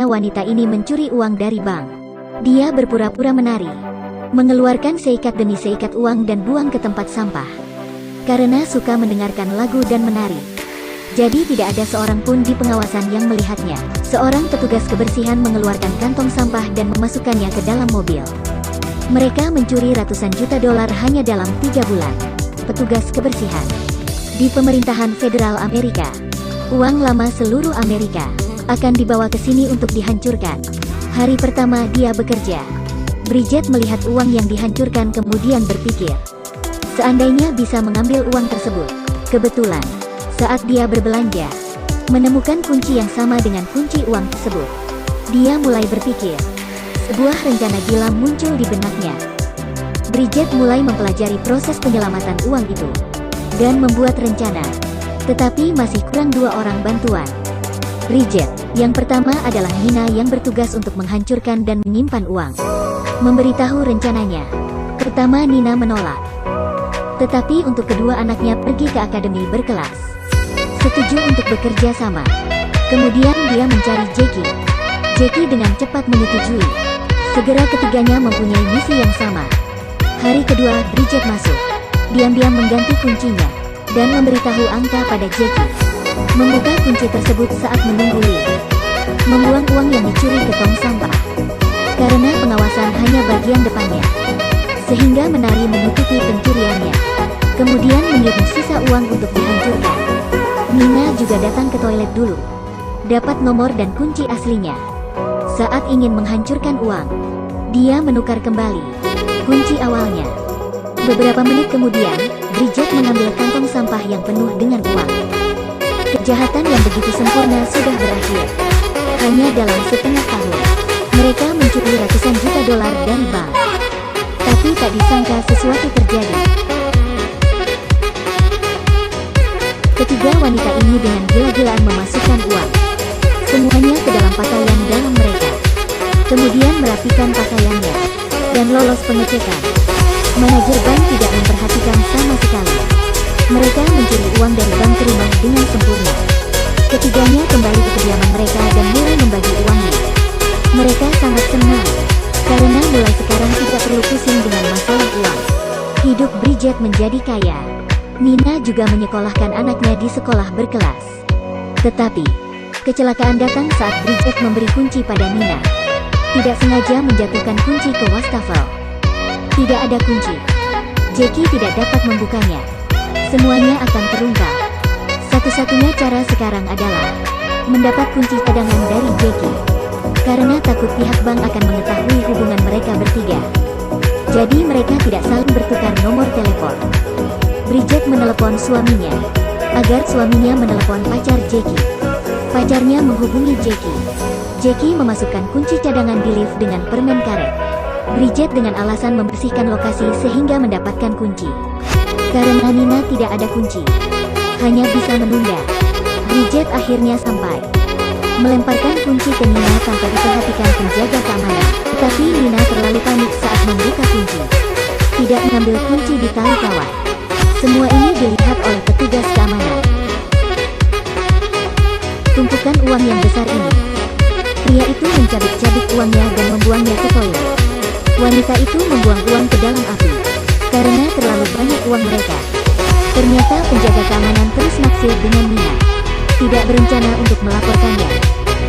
wanita ini mencuri uang dari bank. Dia berpura-pura menari, mengeluarkan seikat demi seikat uang dan buang ke tempat sampah. Karena suka mendengarkan lagu dan menari, jadi tidak ada seorang pun di pengawasan yang melihatnya. Seorang petugas kebersihan mengeluarkan kantong sampah dan memasukkannya ke dalam mobil. Mereka mencuri ratusan juta dolar hanya dalam 3 bulan. Petugas kebersihan di pemerintahan federal Amerika. Uang lama seluruh Amerika akan dibawa ke sini untuk dihancurkan. Hari pertama dia bekerja, Bridget melihat uang yang dihancurkan kemudian berpikir, seandainya bisa mengambil uang tersebut. Kebetulan, saat dia berbelanja, menemukan kunci yang sama dengan kunci uang tersebut. Dia mulai berpikir, sebuah rencana gila muncul di benaknya. Bridget mulai mempelajari proses penyelamatan uang itu, dan membuat rencana. Tetapi masih kurang 2 orang bantuan Bridget. Yang pertama adalah Nina yang bertugas untuk menghancurkan dan menyimpan uang. Memberitahu rencananya. Pertama Nina menolak. Tetapi untuk kedua anaknya pergi ke akademi berkelas, setuju untuk bekerja sama. Kemudian dia mencari Jackie. Jackie dengan cepat menyetujui. Segera ketiganya mempunyai misi yang sama. Hari kedua Bridget masuk, diam-diam mengganti kuncinya, dan memberitahu angka pada Jackie. Membuka kunci tersebut saat menunggu Lee. Membuang uang yang dicuri ke tong sampah. Karena pengawasan hanya bagian depannya, sehingga menari menutupi pencuriannya. Kemudian mengirim sisa uang untuk dihancurkan. Nina juga datang ke toilet dulu, dapat nomor dan kunci aslinya. Saat ingin menghancurkan uang, dia menukar kembali kunci awalnya. Beberapa menit kemudian, Bridget mengambil kantong sampah yang penuh dengan uang. Kejahatan yang begitu sempurna sudah berakhir. Hanya dalam setengah tahun, mereka mencuri ratusan juta dolar dari bank. Tapi tak disangka sesuatu terjadi. Ketiga wanita ini dengan gila-gilaan memasukkan uang semuanya ke dalam pakaian dalam mereka. Kemudian merapikan pakaiannya, dan lolos pengecekan. Manajer bank tidak memperhatikan sama sekali. Mereka mencuri uang dari bank ke rumah dengan sempurna. Ketiganya kembali ke kediaman mereka dan mulai membagi uangnya. Mereka sangat senang, karena mulai sekarang tidak perlu pusing dengan masalah uang. Hidup Bridget menjadi kaya. Nina juga menyekolahkan anaknya di sekolah berkelas. Tetapi, kecelakaan datang saat Bridget memberi kunci pada Nina. Tidak sengaja menjatuhkan kunci ke wastafel. Tidak ada kunci. Jackie tidak dapat membukanya. Semuanya akan terungkap. Satu-satunya cara sekarang adalah mendapat kunci cadangan dari Jackie. Karena takut pihak bank akan mengetahui hubungan mereka bertiga. Jadi mereka tidak saling bertukar nomor telepon. Bridget menelepon suaminya, agar suaminya menelepon pacar Jackie. Pacarnya menghubungi Jackie. Jackie memasukkan kunci cadangan di lift dengan permen karet. Bridget dengan alasan membersihkan lokasi sehingga mendapatkan kunci. Karena Nina tidak ada kunci, hanya bisa menunda. Bridget akhirnya sampai, melemparkan kunci ke Nina tanpa diperhatikan penjaga keamanan. Tetapi Nina terlalu panik saat membuka kunci, tidak mengambil kunci di tali kawat. Semua ini dilihat oleh petugas keamanan. Tumpukan uang yang besar ini. Pria itu mencabik-cabik uangnya dan membuangnya ke toilet. Wanita itu membuang uang ke dalam api, karena terlalu banyak uang mereka. Ternyata penjaga keamanan terus naksir dengan Nina. Tidak berencana untuk melaporkannya.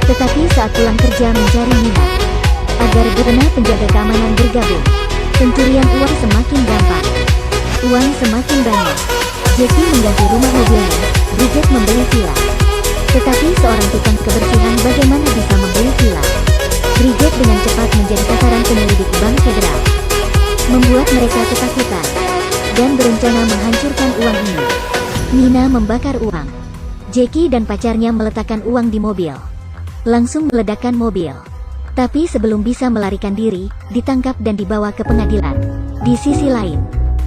Tetapi saat pulang kerja mencari Nina, agar karena penjaga keamanan bergabung, pencurian uang semakin gampang. Uang semakin banyak. Jackie mengganti rumah mobilnya, Bridget membeli villa. Tetapi seorang tukang kebersihan bagaimana bisa membeli villa? Bridget dengan cepat menjadi sasaran penyelidik bank federal, membuat mereka ketakutan, dan berencana menghancurkan uang ini. Nina membakar uang. Jackie dan pacarnya meletakkan uang di mobil, langsung meledakkan mobil. Tapi sebelum bisa melarikan diri, ditangkap dan dibawa ke pengadilan. Di sisi lain,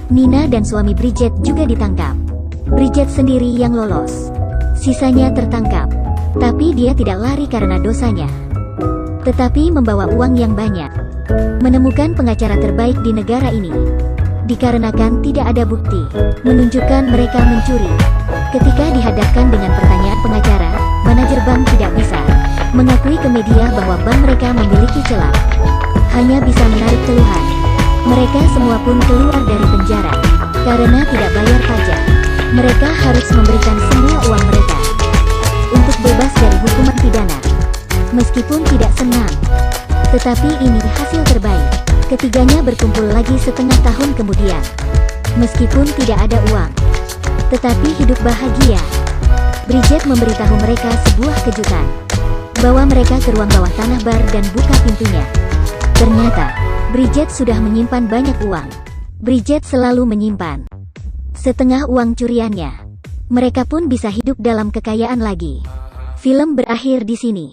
Nina dan suami Bridget juga ditangkap. Bridget sendiri yang lolos, sisanya tertangkap. Tapi dia tidak lari karena dosanya, tetapi membawa uang yang banyak. Menemukan pengacara terbaik di negara ini, dikarenakan tidak ada bukti menunjukkan mereka mencuri. Ketika dihadapkan dengan pertanyaan pengacara, manajer bank tidak bisa mengakui ke media bahwa bank mereka memiliki celah. Hanya bisa menarik keluhan. Mereka semua pun keluar dari penjara karena tidak bayar pajak. Mereka harus memberikan semua uang mereka untuk bebas dari hukuman pidana. Meskipun tidak senang, tetapi ini hasil terbaik. Ketiganya berkumpul lagi setengah tahun kemudian. Meskipun tidak ada uang, tetapi hidup bahagia. Bridget memberitahu mereka sebuah kejutan. Bawa mereka ke ruang bawah tanah bar dan buka pintunya. Ternyata, Bridget sudah menyimpan banyak uang. Bridget selalu menyimpan setengah uang curiannya. Mereka pun bisa hidup dalam kekayaan lagi. Film berakhir di sini.